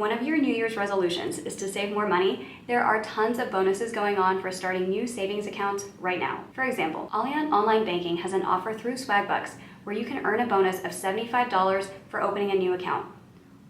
one of your New Year's resolutions is to save more money, there are tons of bonuses going on for starting new savings accounts right now. For example, Allianz Online Banking has an offer through Swagbucks where you can earn a bonus of $75 for opening a new account.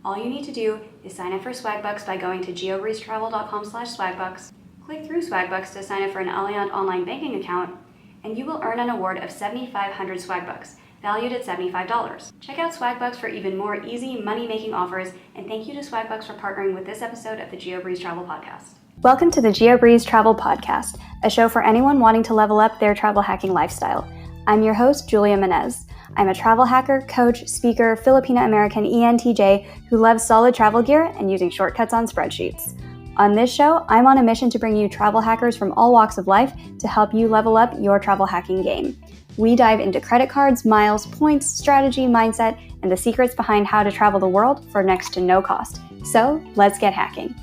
All you need to do is sign up for Swagbucks by going to geobreezetravel.com/swagbucks, click through Swagbucks to sign up for an Allianz Online Banking account, and you will earn an award of 7,500 Swagbucks, valued at $75. Check out Swagbucks for even more easy money-making offers, and thank you to Swagbucks for partnering with this episode of the Geobreeze Travel Podcast. Welcome to the Geobreeze Travel Podcast, a show for anyone wanting to level up their travel hacking lifestyle. I'm your host, Julia Menez. I'm a travel hacker, coach, speaker, Filipino-American ENTJ who loves solid travel gear and using shortcuts on spreadsheets. On this show, I'm on a mission to bring you travel hackers from all walks of life to help you level up your travel hacking game. We dive into credit cards, miles, points, strategy, mindset, and the secrets behind how to travel the world for next to no cost. So let's get hacking.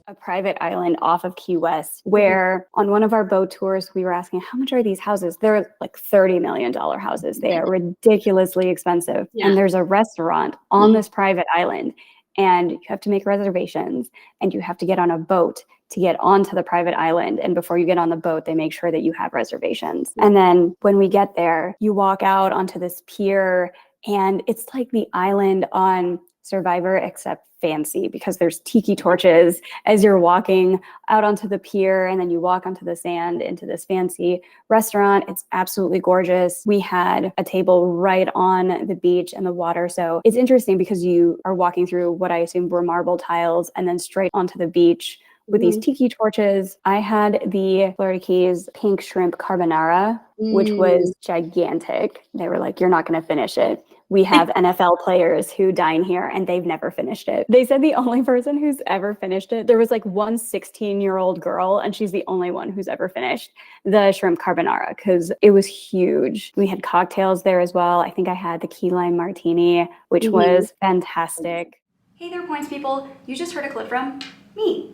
A private island off of Key West where on one of our boat tours, we were asking, how much are these houses? They're like $30 million houses. They are ridiculously expensive. Yeah. And there's a restaurant on this private island and you have to make reservations and you have to get on a boat to get onto the private island. And before you get on the boat, they make sure that you have reservations. And then when we get there, you walk out onto this pier and it's like the island on Survivor, except fancy because there's tiki torches as you're walking out onto the pier, and then you walk onto the sand into this fancy restaurant. It's absolutely gorgeous. We had a table right on the beach and the water. So it's interesting because you are walking through what I assume were marble tiles and then straight onto the beach with these tiki torches. I had the Florida Keys pink shrimp carbonara, which was gigantic. They were like, you're not going to finish it. We have NFL players who dine here and they've never finished it. They said the only person who's ever finished it, there was like one 16-year-old girl and she's the only one who's ever finished the shrimp carbonara because it was huge. We had cocktails there as well. I think I had the key lime martini, which was fantastic. Hey there, points people. You just heard a clip from me.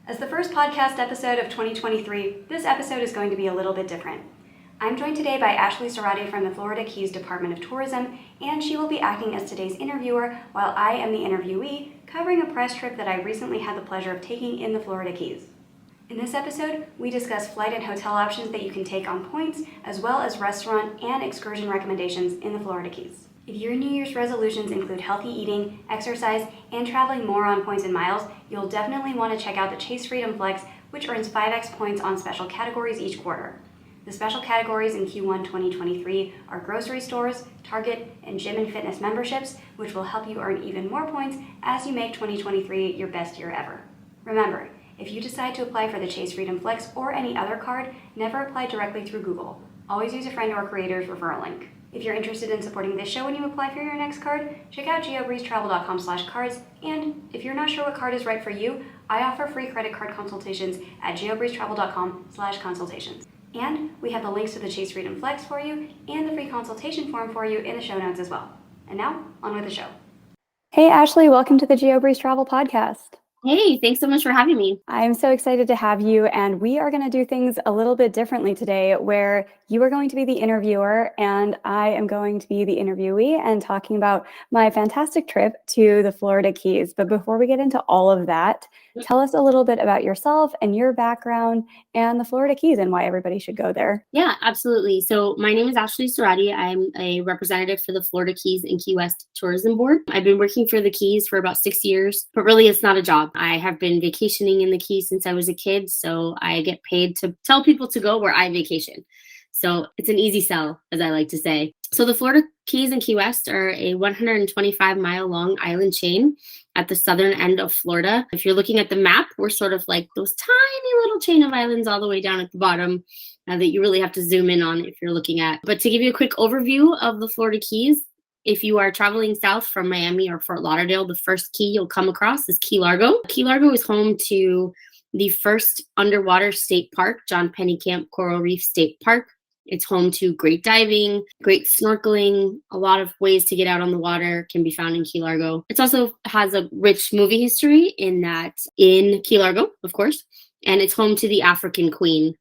As the first podcast episode of 2023, this episode is going to be a little bit different. I'm joined today by Ashley Serrate from the Florida Keys Department of Tourism, and she will be acting as today's interviewer while I am the interviewee, covering a press trip that I recently had the pleasure of taking in the Florida Keys. In this episode, we discuss flight and hotel options that you can take on points, as well as restaurant and excursion recommendations in the Florida Keys. If your New Year's resolutions include healthy eating, exercise, and traveling more on points and miles, you'll definitely want to check out the Chase Freedom Flex, which earns 5x points on special categories each quarter. The special categories in Q1 2023 are grocery stores, Target, and gym and fitness memberships, which will help you earn even more points as you make 2023 your best year ever. Remember, if you decide to apply for the Chase Freedom Flex or any other card, never apply directly through Google. Always use a friend or creator's referral link. If you're interested in supporting this show when you apply for your next card, check out geobreezetravel.com/cards. And if you're not sure what card is right for you, I offer free credit card consultations at geobreezetravel.com/consultations. And we have the links to the Chase Freedom Flex for you and the free consultation form for you in the show notes as well. And now, on with the show. Hey, Ashley, welcome to the Geobreeze Travel Podcast. Hey, thanks so much for having me. I'm so excited to have you, and we are going to do things a little bit differently today where you are going to be the interviewer and I am going to be the interviewee and talking about my fantastic trip to the Florida Keys. But before we get into all of that, tell us a little bit about yourself and your background and the Florida Keys and why everybody should go there. Yeah, absolutely. So my name is Ashley Serrate. I'm a representative for the Florida Keys and Key West Tourism Board. I've been working for the Keys for about 6 years, but really it's not a job. I have been vacationing in the Keys since I was a kid, so I get paid to tell people to go where I vacation. So it's an easy sell, as I like to say. So the Florida Keys and Key West are a 125-mile long island chain at the southern end of Florida. If you're looking at the map, we're sort of like those tiny little chain of islands all the way down at the bottom that you really have to zoom in on if you're looking at. But to give you a quick overview of the Florida Keys, if you are traveling south from Miami or Fort Lauderdale, the first key you'll come across is Key Largo. Key Largo is home to the first underwater state park, John Pennekamp Coral Reef State Park. It's home to great diving, great snorkeling, a lot of ways to get out on the water can be found in Key Largo. It also has a rich movie history in Key Largo, of course, and it's home to the African Queen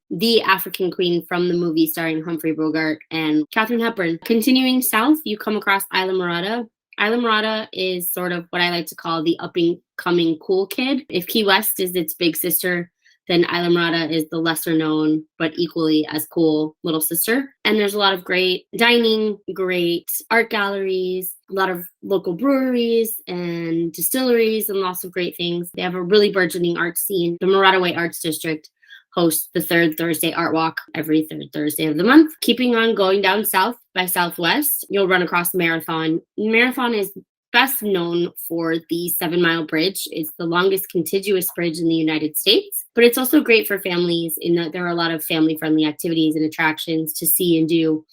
from the movie starring Humphrey Bogart and Katharine Hepburn. Continuing south, you come across Isla Morada. Islamorada is sort of what I like to call the up and coming cool kid. If Key West is its big sister, then Islamorada is the lesser known but equally as cool little sister. And there's a lot of great dining, great art galleries, a lot of local breweries and distilleries, and lots of great things. They have a really burgeoning art scene. The Morada Way Arts District hosts the third Thursday Art Walk every third Thursday of the month. Keeping on going down south by Southwest, you'll run across Marathon. Marathon is best known for the 7-mile bridge. It's the longest contiguous bridge in the United States, but it's also great for families in that there are a lot of family-friendly activities and attractions to see and do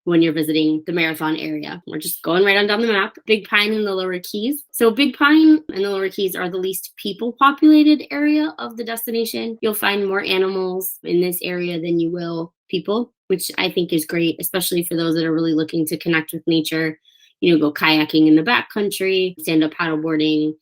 when you're visiting the Marathon area. We're just going right on down the map. Big Pine and the Lower Keys. So Big Pine and the Lower Keys are the least people-populated area of the destination. You'll find more animals in this area than you will people, which I think is great, especially for those that are really looking to connect with nature. Go kayaking in the backcountry, stand-up paddleboarding,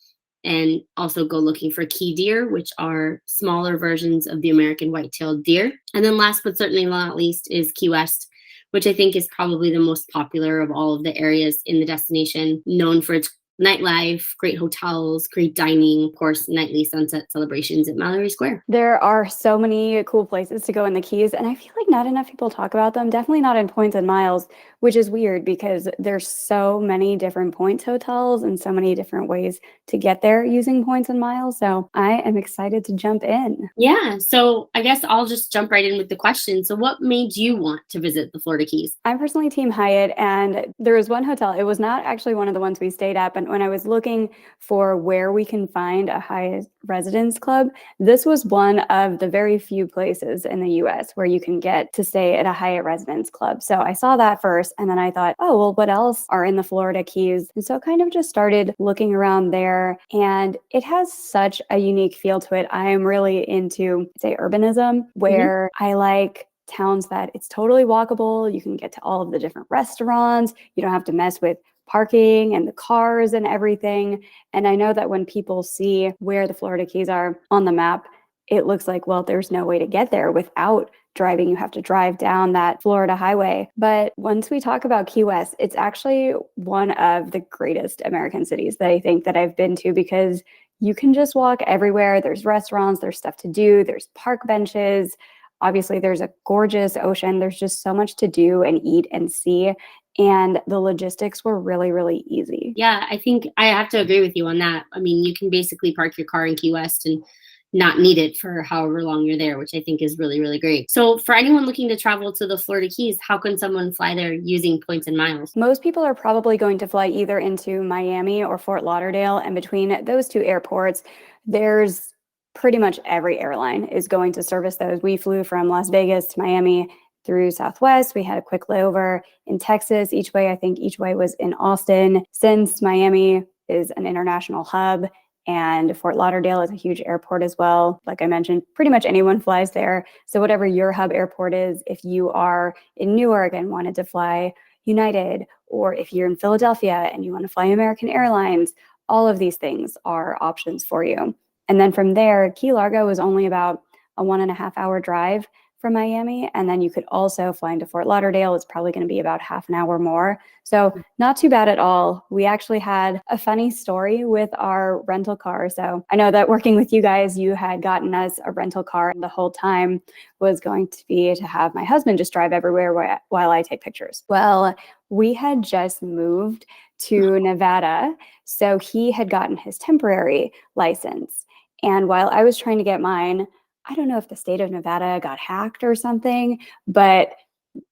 and also go looking for key deer, which are smaller versions of the American white-tailed deer. And then last but certainly not least is Key West, which I think is probably the most popular of all of the areas in the destination, known for its nightlife, great hotels, great dining, of course, nightly sunset celebrations at Mallory Square. There are so many cool places to go in the Keys, and I feel like not enough people talk about them. Definitely not in Points and Miles, which is weird because there's so many different Points hotels and so many different ways to get there using Points and Miles. So I am excited to jump in. Yeah, so I guess I'll just jump right in with the question. So what made you want to visit the Florida Keys? I'm personally Team Hyatt, and there was one hotel. It was not actually one of the ones we stayed at, but when I was looking for where we can find a Hyatt Residence Club, this was one of the very few places in the US where you can get to stay at a Hyatt Residence Club. So I saw that first, and then I thought, oh, well, what else are in the Florida Keys? And so kind of just started looking around there, and it has such a unique feel to it. I am really into, say, urbanism, where I like towns that it's totally walkable. You can get to all of the different restaurants. You don't have to mess with parking and the cars and everything. And I know that when people see where the Florida Keys are on the map, it looks like, well, there's no way to get there without driving. You have to drive down that Florida highway. But once we talk about Key West, it's actually one of the greatest American cities that I think that I've been to, because you can just walk everywhere. There's restaurants, there's stuff to do, there's park benches. Obviously, there's a gorgeous ocean. There's just so much to do and eat and see. And the logistics were really, really easy. Yeah, I think I have to agree with you on that. I mean, you can basically park your car in Key West and not need it for however long you're there, which I think is really, really great. So for anyone looking to travel to the Florida Keys, how can someone fly there using Points and Miles? Most people are probably going to fly either into Miami or Fort Lauderdale. And between those two airports, there's pretty much every airline is going to service those. We flew from Las Vegas to Miami through Southwest. We had a quick layover in Texas each way. I think each way was in Austin. Since Miami is an international hub and Fort Lauderdale is a huge airport as well, like I mentioned, pretty much anyone flies there. So whatever your hub airport is, if you are in Newark and wanted to fly United, or if you're in Philadelphia and you want to fly American Airlines, all of these things are options for you. And then from there, Key Largo is only about a 1.5-hour drive from Miami. And then you could also fly into Fort Lauderdale. It's probably going to be about half an hour more. So not too bad at all. We actually had a funny story with our rental car. So I know that working with you guys, you had gotten us a rental car, and the whole time was going to be to have my husband just drive everywhere while I take pictures. Well, we had just moved to Nevada. So he had gotten his temporary license. And while I was trying to get mine, I don't know if the state of Nevada got hacked or something, but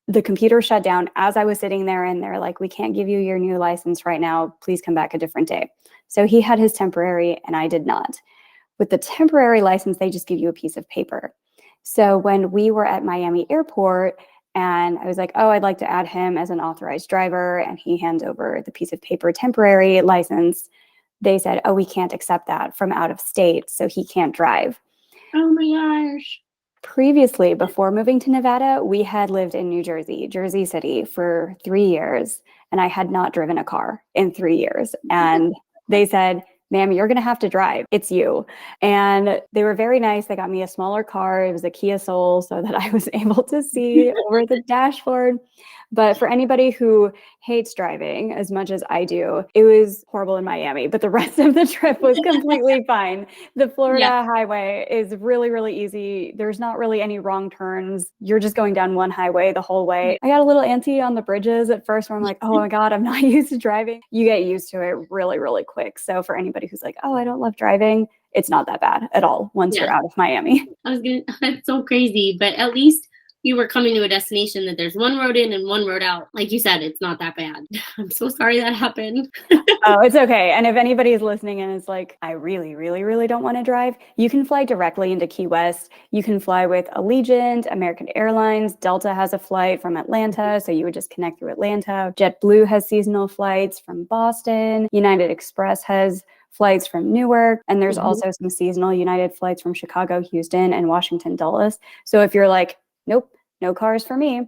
the computer shut down as I was sitting there, and they're like, we can't give you your new license right now. Please come back a different day. So he had his temporary and I did not. With the temporary license, they just give you a piece of paper. So when we were at Miami Airport and I was like, oh, I'd like to add him as an authorized driver, and he hands over the piece of paper temporary license, they said, oh, we can't accept that from out of state, so he can't drive. Oh my gosh. Previously, before moving to Nevada, we had lived in New Jersey, Jersey City, for 3 years, and I had not driven a car in 3 years. And they said, ma'am, you're going to have to drive. It's you. And they were very nice. They got me a smaller car. It was a Kia Soul so that I was able to see over the dashboard. But for anybody who hates driving as much as I do, it was horrible in Miami, but the rest of the trip was completely fine. The Florida highway is really, really easy. There's not really any wrong turns. You're just going down one highway the whole way. I got a little antsy on the bridges at first where I'm like, oh my God, I'm not used to driving. You get used to it really, really quick. So for anybody who's like, oh, I don't love driving, it's not that bad at all once you're out of Miami. That's so crazy, but at least you were coming to a destination that there's one road in and one road out. Like you said, it's not that bad. I'm so sorry that happened. Oh, it's okay. And if anybody is listening and is like, I really, really, really don't want to drive, you can fly directly into Key West. You can fly with Allegiant, American Airlines. Delta has a flight from Atlanta, so you would just connect through Atlanta. JetBlue has seasonal flights from Boston. United Express has flights from Newark. And there's also some seasonal United flights from Chicago, Houston, and Washington, Dulles. So if you're like, nope, no cars for me,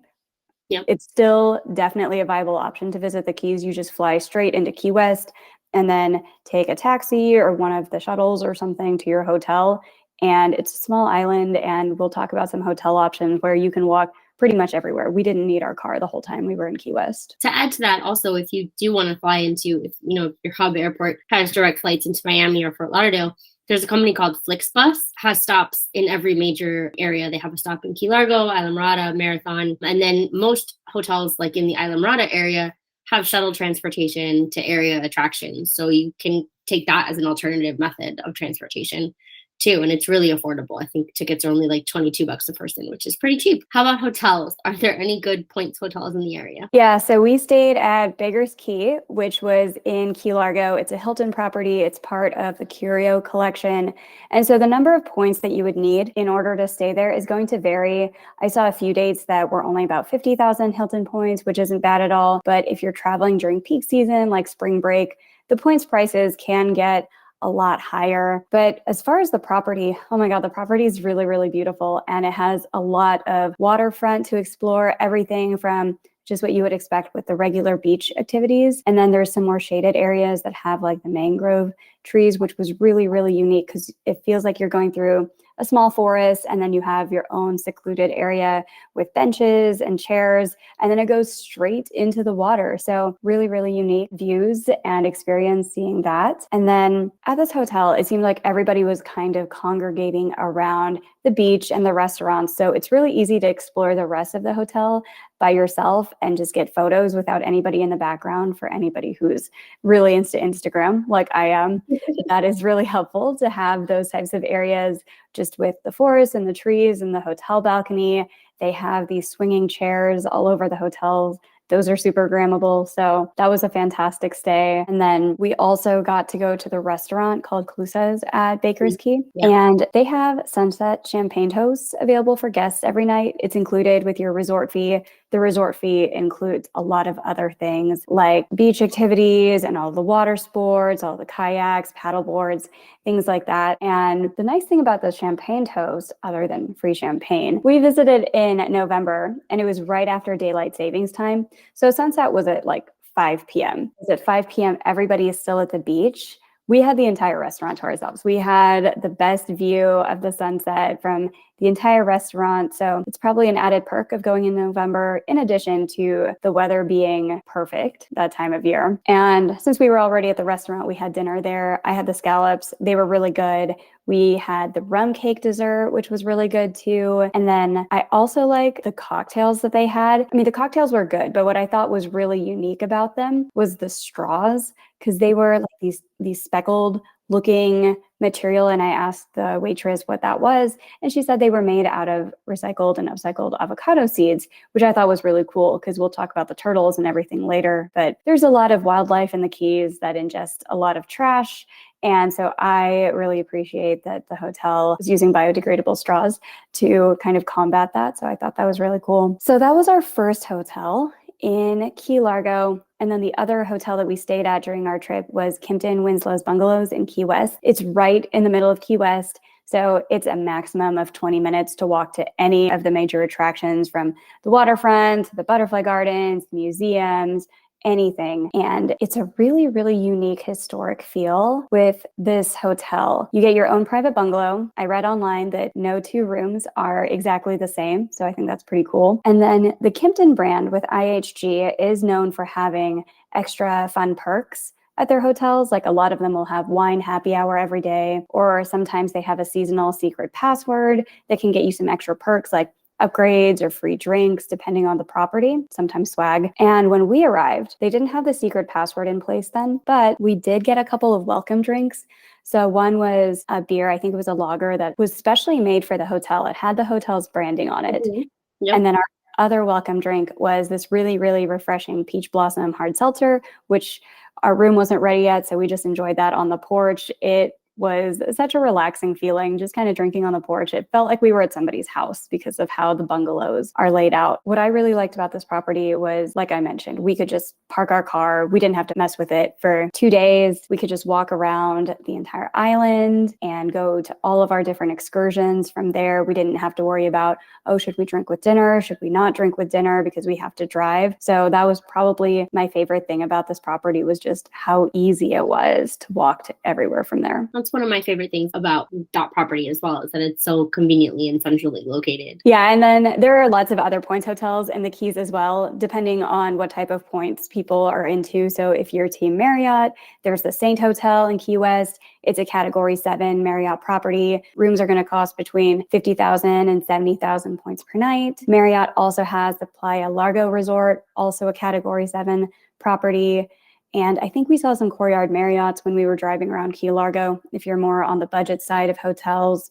it's still definitely a viable option to visit the Keys. You just fly straight into Key West and then take a taxi or one of the shuttles or something to your hotel. And it's a small island, and we'll talk about some hotel options where you can walk pretty much everywhere. We didn't need our car the whole time we were in Key West. To add to that, also, if you do want to fly into, if your hub airport has direct flights into Miami or Fort Lauderdale, there's a company called Flixbus, has stops in every major area. They have a stop in Key Largo, Islamorada, Marathon, and then most hotels like in the Islamorada area have shuttle transportation to area attractions. So you can take that as an alternative method of transportation too. And it's really affordable. I think tickets are only like $22 a person, which is pretty cheap. How about hotels? Are there any good points hotels in the area? Yeah, so we stayed at Beggar's Key, which was in Key Largo. It's a Hilton property. It's part of the Curio collection. And so the number of points that you would need in order to stay there is going to vary. I saw a few dates that were only about 50,000 Hilton points, which isn't bad at all. But if you're traveling during peak season, like spring break, the points prices can get a lot higher. But as far as the property, oh my God, the property is really, really beautiful. And it has a lot of waterfront to explore, everything from just what you would expect with the regular beach activities. And then there's some more shaded areas that have like the mangrove trees, which was really, really unique because it feels like you're going through a small forest, and then you have your own secluded area with benches and chairs, and then it goes straight into the water. So really, really unique views and experience seeing that. And then at this hotel, it seemed like everybody was kind of congregating around the beach and the restaurants. So it's really easy to explore the rest of the hotel by yourself and just get photos without anybody in the background. For anybody who's really into Instagram like I am, that is really helpful to have those types of areas just with the forest and the trees and the hotel balcony. They have these swinging chairs all over the hotels. Those are super grammable. So that was a fantastic stay. And then we also got to go to the restaurant called Clusa's at Baker's Key. Yeah. And they have sunset champagne toasts available for guests every night. It's included with your resort fee. The resort fee includes a lot of other things like beach activities and all the water sports, all the kayaks, paddle boards, things like that. And the nice thing about the champagne toast, other than free champagne, we visited in November and it was right after daylight savings time. So sunset was at like 5 p.m. At 5 p.m., everybody is still at the beach. We had the entire restaurant to ourselves. We had the best view of the sunset from the entire restaurant. So it's probably an added perk of going in November, in addition to the weather being perfect that time of year. And since we were already at the restaurant, we had dinner there. I had the scallops. They were really good. We had the rum cake dessert, which was really good too. And then I also like the cocktails that they had. I mean, the cocktails were good, but what I thought was really unique about them was the straws, because they were like these speckled looking material. And I asked the waitress what that was. And she said they were made out of recycled and upcycled avocado seeds, which I thought was really cool because we'll talk about the turtles and everything later. But there's a lot of wildlife in the Keys that ingest a lot of trash. And so I really appreciate that the hotel is using biodegradable straws to kind of combat that. So I thought that was really cool. So that was our first hotel in Key Largo. And then the other hotel that we stayed at during our trip was Kimpton Winslow's Bungalows in Key West. It's right in the middle of Key West. So it's a maximum of 20 minutes to walk to any of the major attractions, from the waterfront, the butterfly gardens, museums, anything. And it's a really, really unique historic feel with this hotel. You get your own private bungalow. I read online that no two rooms are exactly the same. So I think that's pretty cool. And then the Kimpton brand with IHG is known for having extra fun perks at their hotels. Like a lot of them will have wine happy hour every day, or sometimes they have a seasonal secret password that can get you some extra perks like upgrades or free drinks, depending on the property, sometimes swag. And when we arrived, they didn't have the secret password in place then, but we did get a couple of welcome drinks. So one was a beer, I think it was a lager that was specially made for the hotel. It had the hotel's branding on it. Mhm. Yep. And then our other welcome drink was this really, really refreshing peach blossom hard seltzer, which our room wasn't ready yet. So we just enjoyed that on the porch. It was such a relaxing feeling, just kind of drinking on the porch. It felt like we were at somebody's house because of how the bungalows are laid out. What I really liked about this property was, like I mentioned, we could just park our car. We didn't have to mess with it for 2 days. We could just walk around the entire island and go to all of our different excursions from there. We didn't have to worry about, oh, should we drink with dinner? Should we not drink with dinner because we have to drive? So that was probably my favorite thing about this property, was just how easy it was to walk to everywhere from there. That's one of my favorite things about Dot property as well, is that it's so conveniently and centrally located. Yeah, and then there are lots of other points hotels in the Keys as well, depending on what type of points people are into. So if you're Team Marriott, there's the Saint Hotel in Key West. It's a Category 7 Marriott property. Rooms are going to cost between 50,000 and 70,000 points per night. Marriott also has the Playa Largo Resort, also a Category 7 property. And I think we saw some Courtyard Marriotts when we were driving around Key Largo, if you're more on the budget side of hotels.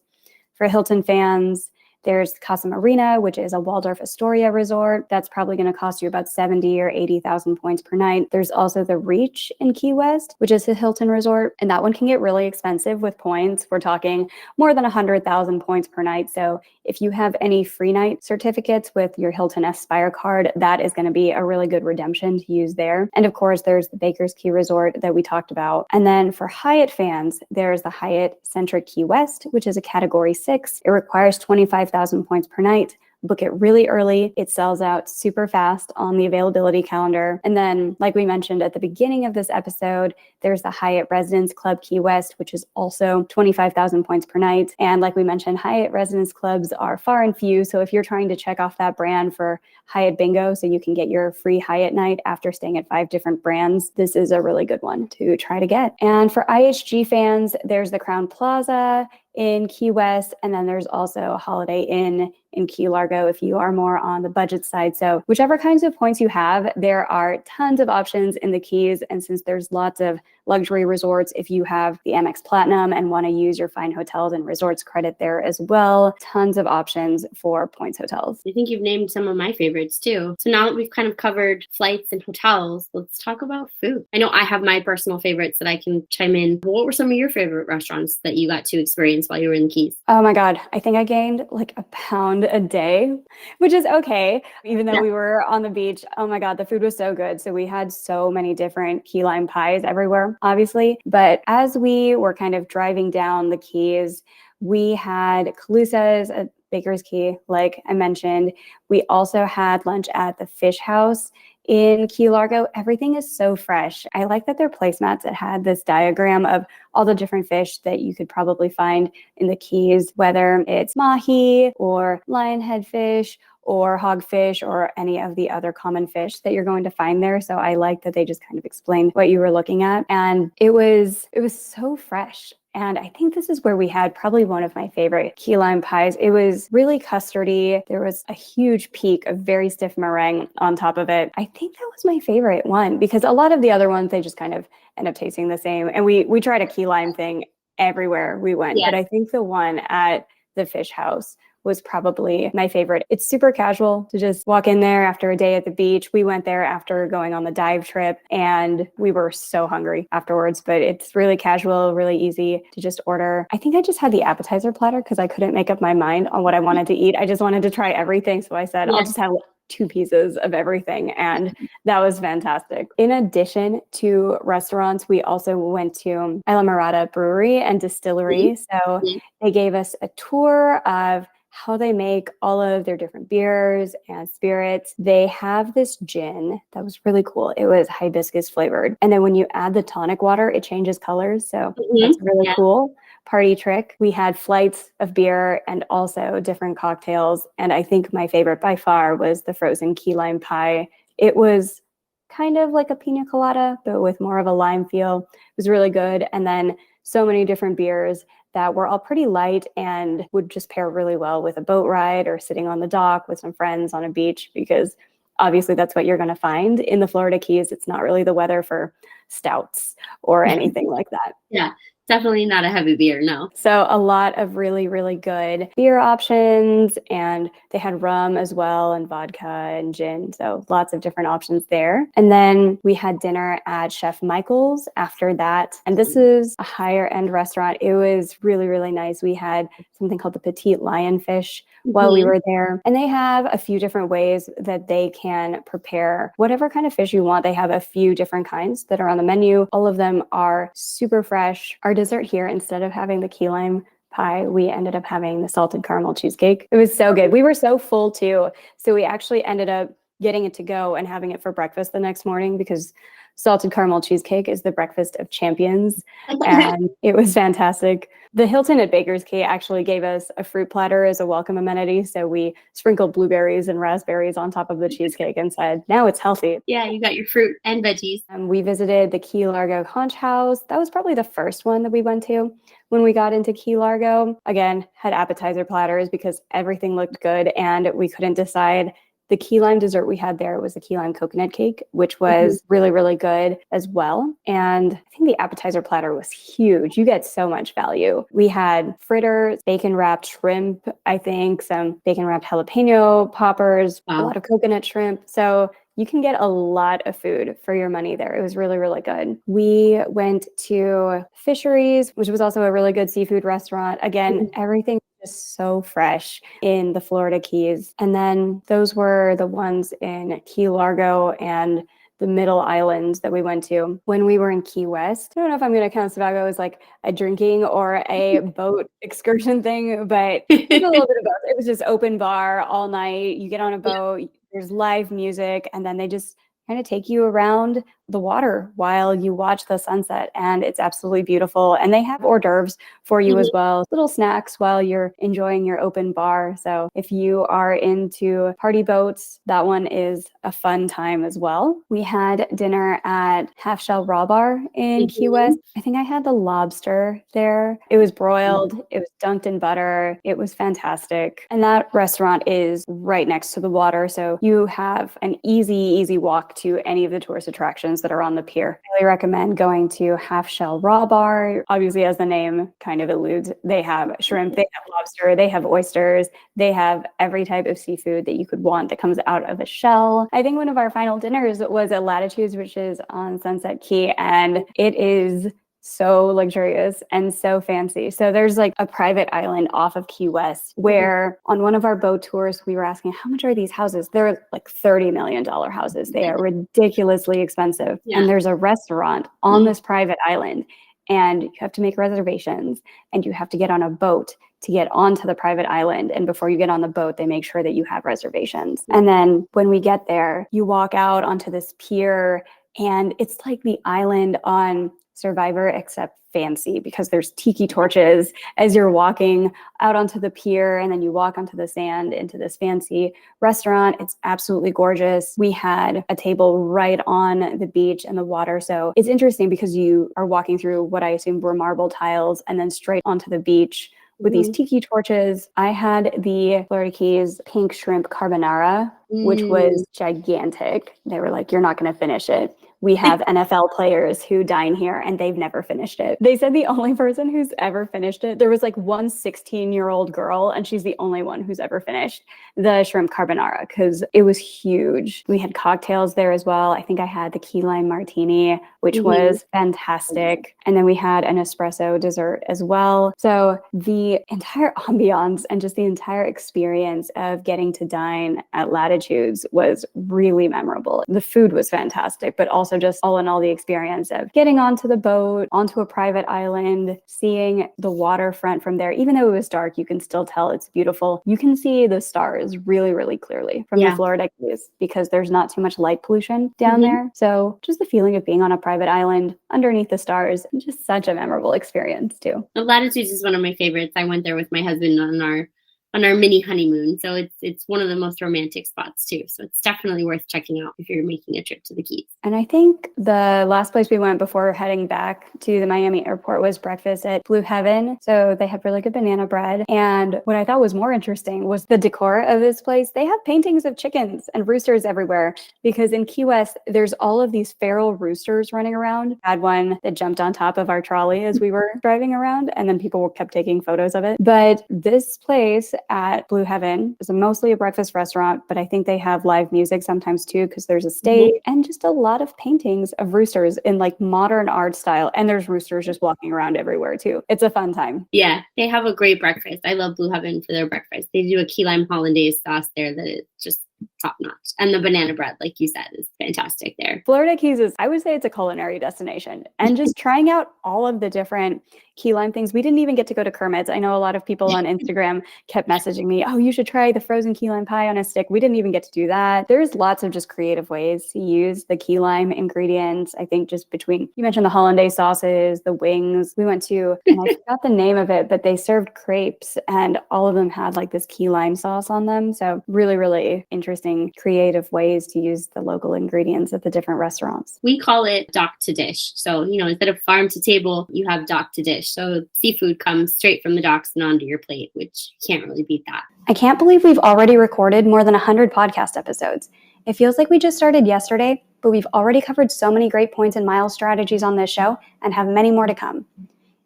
For Hilton fans, there's Casa Marina, which is a Waldorf Astoria resort. That's probably going to cost you about 70 or 80,000 points per night. There's also the Reach in Key West, which is a Hilton resort. And that one can get really expensive with points. We're talking more than 100,000 points per night. So if you have any free night certificates with your Hilton Aspire card, that is going to be a really good redemption to use there. And of course, there's the Baker's Key Resort that we talked about. And then for Hyatt fans, there's the Hyatt Centric Key West, which is a Category 6. It requires 25,000 points per night. Book it really early. It sells out super fast on the availability calendar. And then, like we mentioned at the beginning of this episode, there's the Hyatt Residence Club Key West, which is also 25,000 points per night. And like we mentioned, Hyatt Residence Clubs are far and few. So if you're trying to check off that brand for Hyatt Bingo, so you can get your free Hyatt night after staying at 5 different brands, this is a really good one to try to get. And for IHG fans, there's the Crown Plaza in Key West, and then there's also Holiday Inn in Key Largo if you are more on the budget side. So whichever kinds of points you have, there are tons of options in the Keys. And since there's lots of luxury resorts, if you have the Amex Platinum and want to use your fine hotels and resorts credit there as well, tons of options for points hotels. I think you've named some of my favorites too. So now that we've kind of covered flights and hotels, let's talk about food. I know I have my personal favorites that I can chime in. What were some of your favorite restaurants that you got to experience while you were in the Keys? Oh my God, I think I gained like a pound a day, which is okay. Even though we were on the beach, oh my God, the food was so good. So we had so many different key lime pies everywhere, obviously. But as we were kind of driving down the Keys, we had Calusas at Baker's Key, like I mentioned. We also had lunch at the Fish House in Key Largo. Everything is so fresh. I like that their placemats, it had this diagram of all the different fish that you could probably find in the Keys, whether it's mahi or lionhead fish or hogfish or any of the other common fish that you're going to find there. So I like that they just kind of explained what you were looking at. And it was so fresh. And I think this is where we had probably one of my favorite key lime pies. It was really custardy. There was a huge peak of very stiff meringue on top of it. I think that was my favorite one because a lot of the other ones, they just kind of end up tasting the same. And we tried a key lime thing everywhere we went. Yes. But I think the one at the Fish House was probably my favorite. It's super casual to just walk in there after a day at the beach. We went there after going on the dive trip and we were so hungry afterwards, but it's really casual, really easy to just order. I think I just had the appetizer platter because I couldn't make up my mind on what I wanted to eat. I just wanted to try everything. So I said, I'll just have 2 pieces of everything. And that was fantastic. In addition to restaurants, we also went to Isla Mirada Brewery and Distillery. So they gave us a tour of how they make all of their different beers and spirits. They have this gin that was really cool. It was hibiscus flavored. And then when you add the tonic water, it changes colors. So that's really cool. Party trick. We had flights of beer and also different cocktails. And I think my favorite by far was the frozen key lime pie. It was kind of like a pina colada, but with more of a lime feel. It was really good. And then so many different beers that were all pretty light and would just pair really well with a boat ride or sitting on the dock with some friends on a beach, because obviously that's what you're going to find in the Florida Keys. It's not really the weather for stouts or anything like that. Yeah. Definitely not a heavy beer, no. So a lot of really, really good beer options, and they had rum as well and vodka and gin. So lots of different options there. And then we had dinner at Chef Michael's after that. And this is a higher end restaurant. It was really, really nice. We had something called the Petite Lionfish while we were there. And they have a few different ways that they can prepare whatever kind of fish you want. They have a few different kinds that are on the menu. All of them are super fresh. Our dessert here, instead of having the key lime pie, we ended up having the salted caramel cheesecake. It was so good. We were so full too. So we actually ended up getting it to go and having it for breakfast the next morning, because salted caramel cheesecake is the breakfast of champions. And it was fantastic. The Hilton at Baker's Cay actually gave us a fruit platter as a welcome amenity. So we sprinkled blueberries and raspberries on top of the cheesecake and said, now it's healthy. Yeah, you got your fruit and veggies. We visited the Key Largo Conch House. That was probably the first one that we went to when we got into Key Largo. Again, had appetizer platters because everything looked good and we couldn't decide. The key lime dessert we had there was the key lime coconut cake, which was really, really good as well. And I think the appetizer platter was huge. You get so much value. We had fritters, bacon wrapped shrimp, I think, some bacon wrapped jalapeno poppers, a lot of coconut shrimp. So you can get a lot of food for your money there. It was really, really good. We went to Fisheries, which was also a really good seafood restaurant. Again, everything was so fresh in the Florida Keys. And then those were the ones in Key Largo and the middle islands that we went to. When we were in Key West, I don't know if I'm going to count Sebago as like a drinking or a boat excursion thing, but it's a little bit of both. It was just open bar all night. You get on a boat, there's live music, and then they just kind of take you around the water while you watch the sunset, and it's absolutely beautiful. And they have hors d'oeuvres for you as well, little snacks while you're enjoying your open bar. So if you are into party boats, that one is a fun time as well. We had dinner at Half Shell Raw Bar in Key West. I think I had the lobster there. It was broiled, it was dunked in butter, it was fantastic. And that restaurant is right next to the water, so you have an easy walk to any of the tourist attractions that are on the pier. I really recommend going to Half Shell Raw Bar. Obviously, as the name kind of alludes, they have shrimp, they have lobster, they have oysters, they have every type of seafood that you could want that comes out of a shell. I think one of our final dinners was at Latitudes, which is on Sunset Key, and it is so luxurious and so fancy. So there's like a private island off of Key West where on one of our boat tours, we were asking, how much are these houses? They're like $30 million houses. They are ridiculously expensive. And there's a restaurant on this private island, and you have to make reservations and you have to get on a boat to get onto the private island. And before you get on the boat, they make sure that you have reservations. And then when we get there, you walk out onto this pier, and it's like the island on Survivor, except fancy, because there's tiki torches as you're walking out onto the pier, and then you walk onto the sand into this fancy restaurant. It's absolutely gorgeous. We had a table right on the beach and the water. So it's interesting because you are walking through what I assumed were marble tiles and then straight onto the beach with these tiki torches. I had the Florida Keys pink shrimp carbonara, which was gigantic. They were like, you're not going to finish it. We have NFL players who dine here and they've never finished it. They said the only person who's ever finished it, there was like one 16-year-old girl, and she's the only one who's ever finished the shrimp carbonara because it was huge. We had cocktails there as well. I think I had the key lime martini, which was fantastic. And then we had an espresso dessert as well. So the entire ambiance and just the entire experience of getting to dine at Latitude latitudes was really memorable. The food was fantastic, but also just all in all, the experience of getting onto the boat, onto a private island, seeing the waterfront from there. Even though it was dark, you can still tell it's beautiful. You can see the stars really, really clearly from the Florida Keys because there's not too much light pollution down there. So just the feeling of being on a private island underneath the stars, just such a memorable experience too. The Latitudes is one of my favorites. I went there with my husband on our mini honeymoon. So it's one of the most romantic spots too. So it's definitely worth checking out if you're making a trip to the Keys. And I think the last place we went before heading back to the Miami airport was breakfast at Blue Heaven. So they have really good banana bread. And what I thought was more interesting was the decor of this place. They have paintings of chickens and roosters everywhere because in Key West, there's all of these feral roosters running around. I had one that jumped on top of our trolley as we were driving around, and then people kept taking photos of it. But this place at Blue Heaven is mostly a breakfast restaurant, but I think they have live music sometimes too because there's a stage and just a lot of paintings of roosters in like modern art style. And there's roosters just walking around everywhere too. It's a fun time. Yeah, they have a great breakfast. I love Blue Heaven for their breakfast. They do a key lime hollandaise sauce there that is just top notch. And the banana bread, like you said, is fantastic there. Florida Keys is, I would say it's a culinary destination. And just trying out all of the different key lime things. We didn't even get to go to Kermit's. I know a lot of people on Instagram kept messaging me, oh, you should try the frozen key lime pie on a stick. We didn't even get to do that. There's lots of just creative ways to use the key lime ingredients. I think just between, you mentioned the hollandaise sauces, the wings. We went to, and I forgot the name of it, but they served crepes and all of them had like this key lime sauce on them. So really, really interesting, creative ways to use the local ingredients at the different restaurants. We call it dock to dish. So, instead of farm to table, you have dock to dish. So seafood comes straight from the docks and onto your plate, which you can't really beat that. I can't believe we've already recorded more than 100 podcast episodes. It feels like we just started yesterday, but we've already covered so many great points and mile strategies on this show and have many more to come.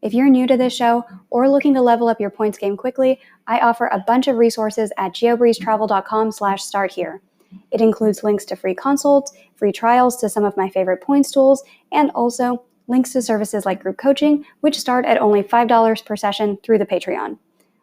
If you're new to this show or looking to level up your points game quickly, I offer a bunch of resources at geobreezetravel.com/start here. It includes links to free consults, free trials to some of my favorite points tools, and also links to services like group coaching, which start at only $5 per session through the Patreon.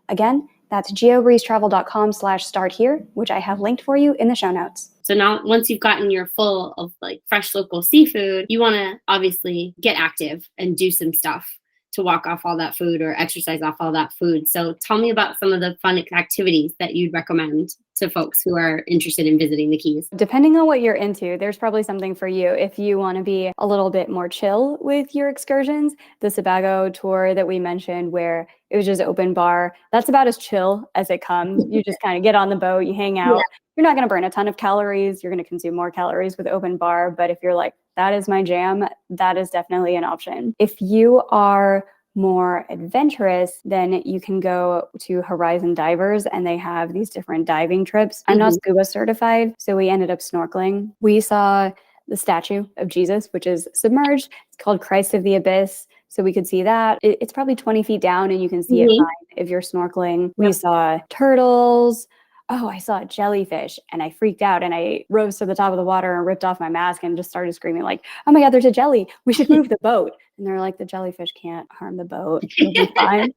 Again, that's geobreezetravel.com/start here, which I have linked for you in the show notes. So now once you've gotten your full of like fresh local seafood, you want to obviously get active and do some stuff to walk off all that food or exercise off all that food. So tell me about some of the fun activities that you'd recommend to folks who are interested in visiting the Keys. Depending on what you're into, there's probably something for you. If you want to be a little bit more chill with your excursions, the Sebago tour that we mentioned where it was just open bar, that's about as chill as it comes. You just kind of get on the boat, you hang out. Yeah. You're not going to burn a ton of calories. You're going to consume more calories with open bar. But if you're like, that is my jam, that is definitely an option. If you are more adventurous, then you can go to Horizon Divers and they have these different diving trips. I'm not scuba certified, so we ended up snorkeling. We saw the statue of Jesus, which is submerged. It's called Christ of the Abyss. So we could see that. It's probably 20 feet down and you can see it fine if you're snorkeling. We saw turtles. Oh, I saw a jellyfish and I freaked out and I rose to the top of the water and ripped off my mask and just started screaming like, oh my God, there's a jelly. We should move the boat. And they're like, the jellyfish can't harm the boat. It'll be fine.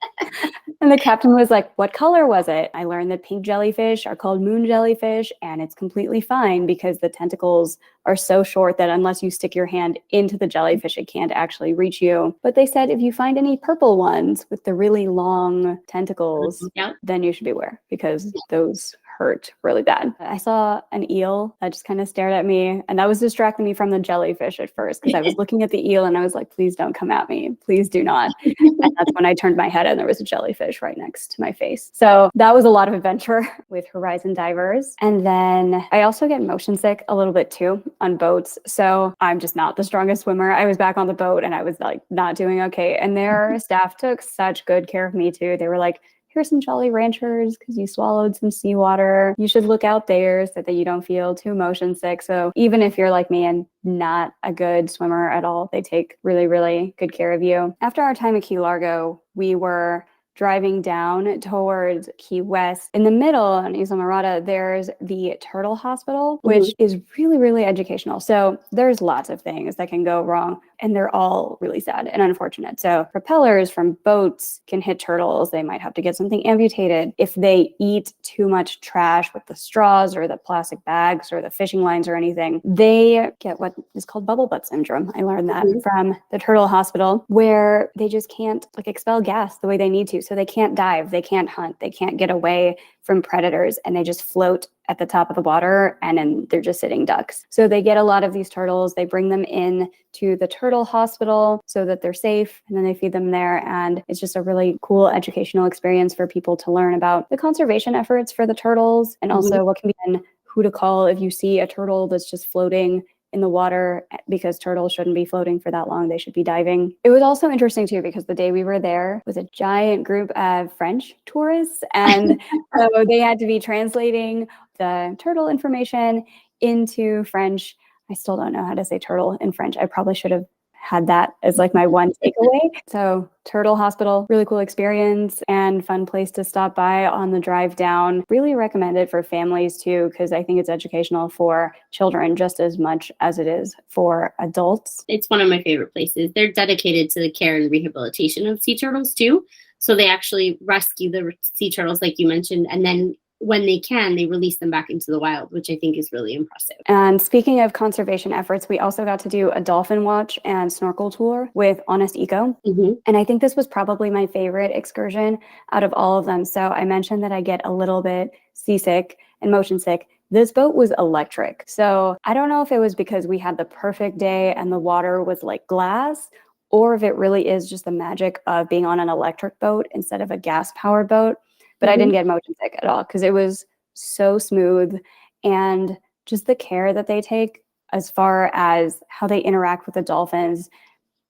And the captain was like, what color was it? I learned that pink jellyfish are called moon jellyfish and it's completely fine because the tentacles are so short that unless you stick your hand into the jellyfish, it can't actually reach you. But they said if you find any purple ones with the really long tentacles, then you should beware because those hurt really bad. I saw an eel that just kind of stared at me and that was distracting me from the jellyfish at first because I was looking at the eel and I was like, please don't come at me. Please do not. And that's when I turned my head and there was a jellyfish right next to my face. So that was a lot of adventure with Horizon Divers. And then I also get motion sick a little bit too on boats. So I'm just not the strongest swimmer. I was back on the boat and I was like not doing okay. And their staff took such good care of me too. They were like, here's some Jolly Ranchers because you swallowed some seawater. You should look out there so that you don't feel too motion sick. So even if you're like me and not a good swimmer at all, they take really, really good care of you. After our time at Key Largo, we were driving down towards Key West. In the middle, in Isla Mirada, there's the Turtle Hospital, which is really, really educational. So there's lots of things that can go wrong and they're all really sad and unfortunate. So propellers from boats can hit turtles. They might have to get something amputated. If they eat too much trash with the straws or the plastic bags or the fishing lines or anything, they get what is called bubble butt syndrome. I learned that from the turtle hospital, where they just can't like expel gas the way they need to. So they can't dive, they can't hunt, they can't get away from predators, and they just float at the top of the water, and then they're just sitting ducks. So they get a lot of these turtles, they bring them in to the turtle hospital so that they're safe, and then they feed them there. And it's just a really cool educational experience for people to learn about the conservation efforts for the turtles, and also what can be done, who to call if you see a turtle that's just floating in the water, because turtles shouldn't be floating for that long. They should be diving. It was also interesting too, because the day we were there was a giant group of French tourists, and so they had to be translating the turtle information into French. I still don't know how to say turtle in French. I probably should have had that as like my one takeaway. So Turtle Hospital, really cool experience and fun place to stop by on the drive down. Really recommend it for families too, because I think it's educational for children just as much as it is for adults. It's one of my favorite places. They're dedicated to the care and rehabilitation of sea turtles too. So they actually rescue the sea turtles, like you mentioned, and then when they can, they release them back into the wild, which I think is really impressive. And speaking of conservation efforts, we also got to do a dolphin watch and snorkel tour with Honest Eco. And I think this was probably my favorite excursion out of all of them. So I mentioned that I get a little bit seasick and motion sick. This boat was electric. So I don't know if it was because we had the perfect day and the water was like glass, or if it really is just the magic of being on an electric boat instead of a gas-powered boat. But I didn't get motion sick at all because it was so smooth, and just the care that they take as far as how they interact with the dolphins.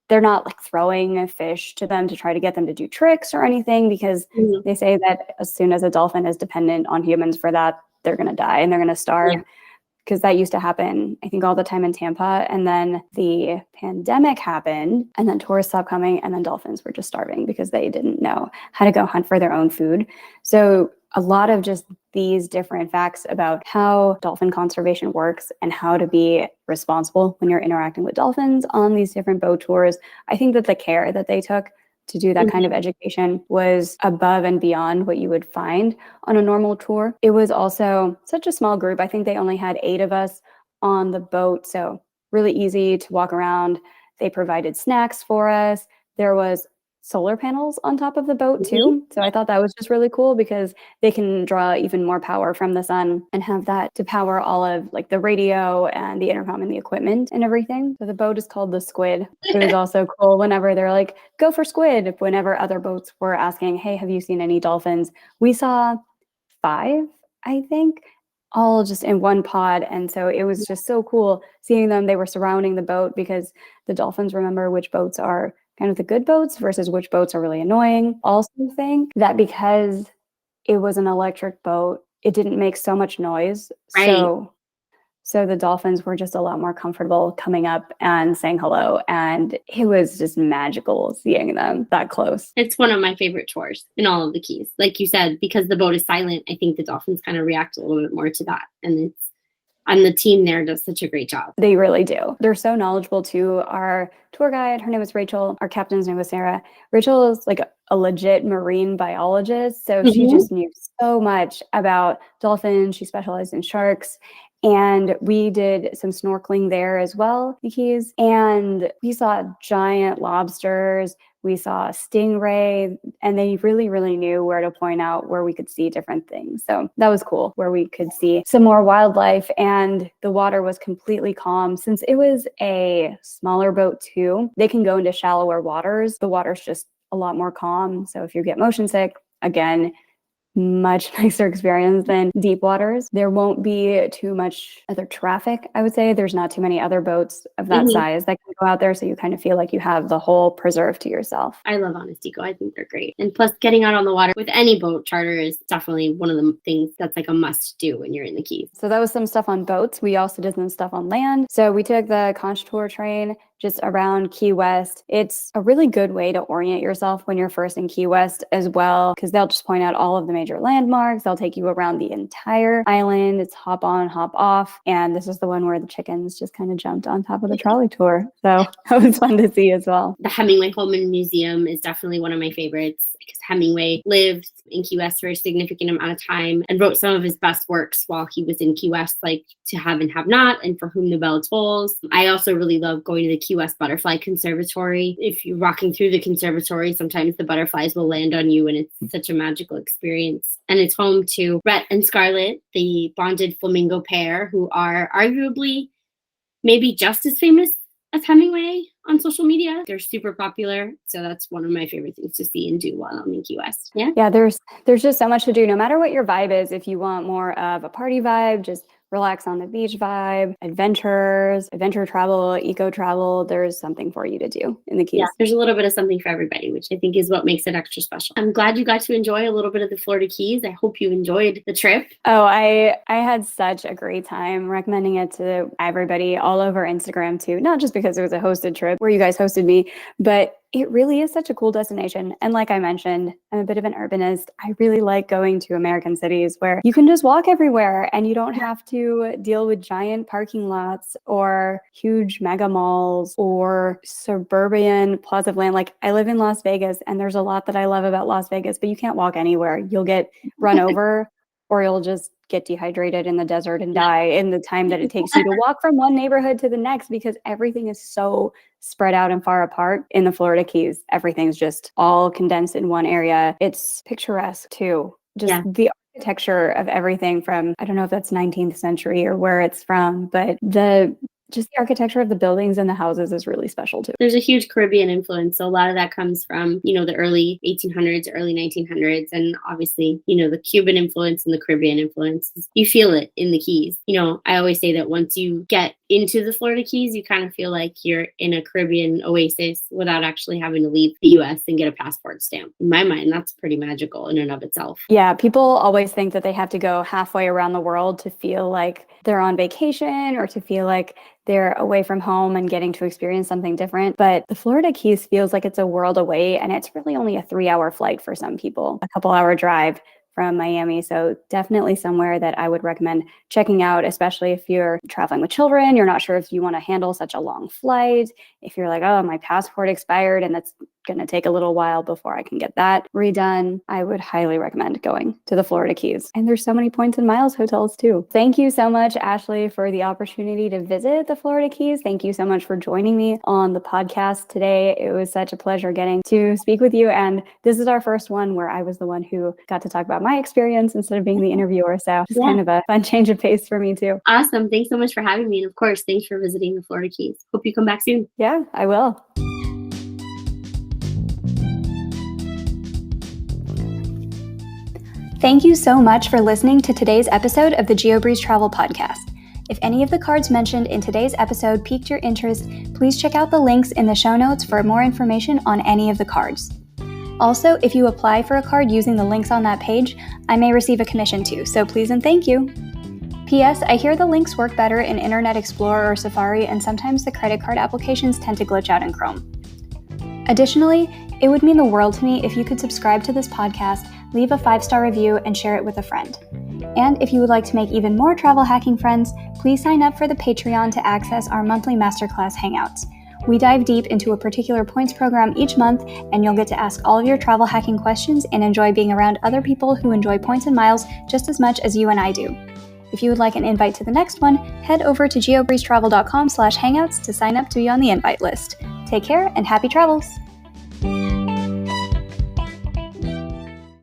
They're not like throwing a fish to them to try to get them to do tricks or anything, because they say that as soon as a dolphin is dependent on humans for that, they're going to die and they're going to starve. Because that used to happen, I think, all the time in Tampa. And then the pandemic happened, and then tourists stopped coming, and then dolphins were just starving because they didn't know how to go hunt for their own food. So a lot of just these different facts about how dolphin conservation works and how to be responsible when you're interacting with dolphins on these different boat tours. I think that the care that they took to do that kind of education was above and beyond what you would find on a normal tour. It was also such a small group. I think they only had 8 of us on the boat, so really easy to walk around. They provided snacks for us. There was solar panels on top of the boat too. So I thought that was just really cool, because they can draw even more power from the sun and have that to power all of like the radio and the intercom and the equipment and everything. So the boat is called the Squid. It was also cool whenever they're like, go for squid. Whenever other boats were asking, hey, have you seen any dolphins? We saw 5, I think, all just in one pod. And so it was just so cool seeing them. They were surrounding the boat, because the dolphins remember which boats are kind of the good boats versus which boats are really annoying. Also think that because it was an electric boat, it didn't make so much noise. So the dolphins were just a lot more comfortable coming up and saying hello. And it was just magical seeing them that close. It's one of my favorite tours in all of the Keys. Like you said, because the boat is silent, I think the dolphins kind of react a little bit more to that. And the team there does such a great job. They really do. They're so knowledgeable too. Our tour guide, her name is Rachel. Our captain's name was Sarah. Rachel is like a legit marine biologist. So she just knew so much about dolphins. She specialized in sharks. And we did some snorkeling there as well, the Keys. And we saw giant lobsters. We saw a stingray, and they really, really knew where to point out where we could see different things. So that was cool, where we could see some more wildlife, and the water was completely calm. Since it was a smaller boat too, they can go into shallower waters. The water's just a lot more calm. So if you get motion sick, again, much nicer experience than deep waters. There won't be too much other traffic, I would say. There's not too many other boats of that size that can go out there, so you kind of feel like you have the whole preserve to yourself. I love Honest Eco. I think they're great. And plus, getting out on the water with any boat charter is definitely one of the things that's like a must do when you're in the Keys. So that was some stuff on boats. We also did some stuff on land. So we took the conch tour train just around Key West. It's a really good way to orient yourself when you're first in Key West as well, because they'll just point out all of the major landmarks. They'll take you around the entire island. It's hop on, hop off. And this is the one where the chickens just kind of jumped on top of the trolley tour. So that was fun to see as well. The Hemingway Holman Museum is definitely one of my favorites because Hemingway lived in Key West for a significant amount of time and wrote some of his best works while he was in Key West, like To Have and Have Not and For Whom the Bell Tolls. I also really love going to the Key West Butterfly Conservatory. If you're walking through the conservatory, sometimes the butterflies will land on you and it's such a magical experience. And it's home to Rhett and Scarlett, the bonded flamingo pair, who are arguably maybe just as famous as Hemingway on social media. They're super popular. So that's one of my favorite things to see and do while I'm in Key West. Yeah, there's just so much to do. No matter what your vibe is, if you want more of a party vibe, just relax on the beach vibe, adventure travel, eco travel, there's something for you to do in the Keys. Yeah, there's a little bit of something for everybody, which I think is what makes it extra special. I'm glad you got to enjoy a little bit of the Florida Keys. I hope you enjoyed the trip. Oh, I had such a great time recommending it to everybody all over Instagram too, not just because it was a hosted trip where you guys hosted me, but it really is such a cool destination. And like I mentioned, I'm a bit of an urbanist. I really like going to American cities where you can just walk everywhere and you don't have to deal with giant parking lots or huge mega malls or suburban plots of land. Like I live in Las Vegas and there's a lot that I love about Las Vegas, but you can't walk anywhere. You'll get run over or you'll just get dehydrated in the desert and die in the time that it takes you to walk from one neighborhood to the next, because everything is so spread out and far apart in the Florida Keys. Everything's just all condensed in one area. It's picturesque too. Just the architecture of everything from, I don't know if that's 19th century or where it's from, but just the architecture of the buildings and the houses is really special too. There's a huge Caribbean influence. So a lot of that comes from, the early 1800s, early 1900s. And obviously, the Cuban influence and the Caribbean influence. You feel it in the Keys. I always say that once you get into the Florida Keys, you kind of feel like you're in a Caribbean oasis without actually having to leave the US and get a passport stamp. In my mind, that's pretty magical in and of itself. Yeah, people always think that they have to go halfway around the world to feel like they're on vacation or to feel like they're away from home and getting to experience something different. But the Florida Keys feels like it's a world away, and it's really only a 3-hour flight for some people, a couple-hour drive from Miami. So definitely somewhere that I would recommend checking out, especially if you're traveling with children. You're not sure if you want to handle such a long flight. If you're like, oh, my passport expired and that's going to take a little while before I can get that redone, I would highly recommend going to the Florida Keys. And there's so many points and miles hotels too. Thank you so much, Ashley, for the opportunity to visit the Florida Keys. Thank you so much for joining me on the podcast today. It was such a pleasure getting to speak with you. And this is our first one where I was the one who got to talk about my experience instead of being the interviewer. So it's kind of a fun change of pace for me too. Awesome. Thanks so much for having me. And of course, thanks for visiting the Florida Keys. Hope you come back soon. Yeah, I will. Thank you so much for listening to today's episode of the Geobreeze Travel Podcast. If any of the cards mentioned in today's episode piqued your interest, please check out the links in the show notes for more information on any of the cards. Also, if you apply for a card using the links on that page, I may receive a commission too, so please and thank you. P.S. I hear the links work better in Internet Explorer or Safari, and sometimes the credit card applications tend to glitch out in Chrome. Additionally, it would mean the world to me if you could subscribe to this podcast, leave a 5-star review, and share it with a friend. And if you would like to make even more travel hacking friends, please sign up for the Patreon to access our monthly masterclass hangouts. We dive deep into a particular points program each month, and you'll get to ask all of your travel hacking questions and enjoy being around other people who enjoy points and miles just as much as you and I do. If you would like an invite to the next one, head over to geobreezetravel.com/hangouts to sign up to be on the invite list. Take care and happy travels!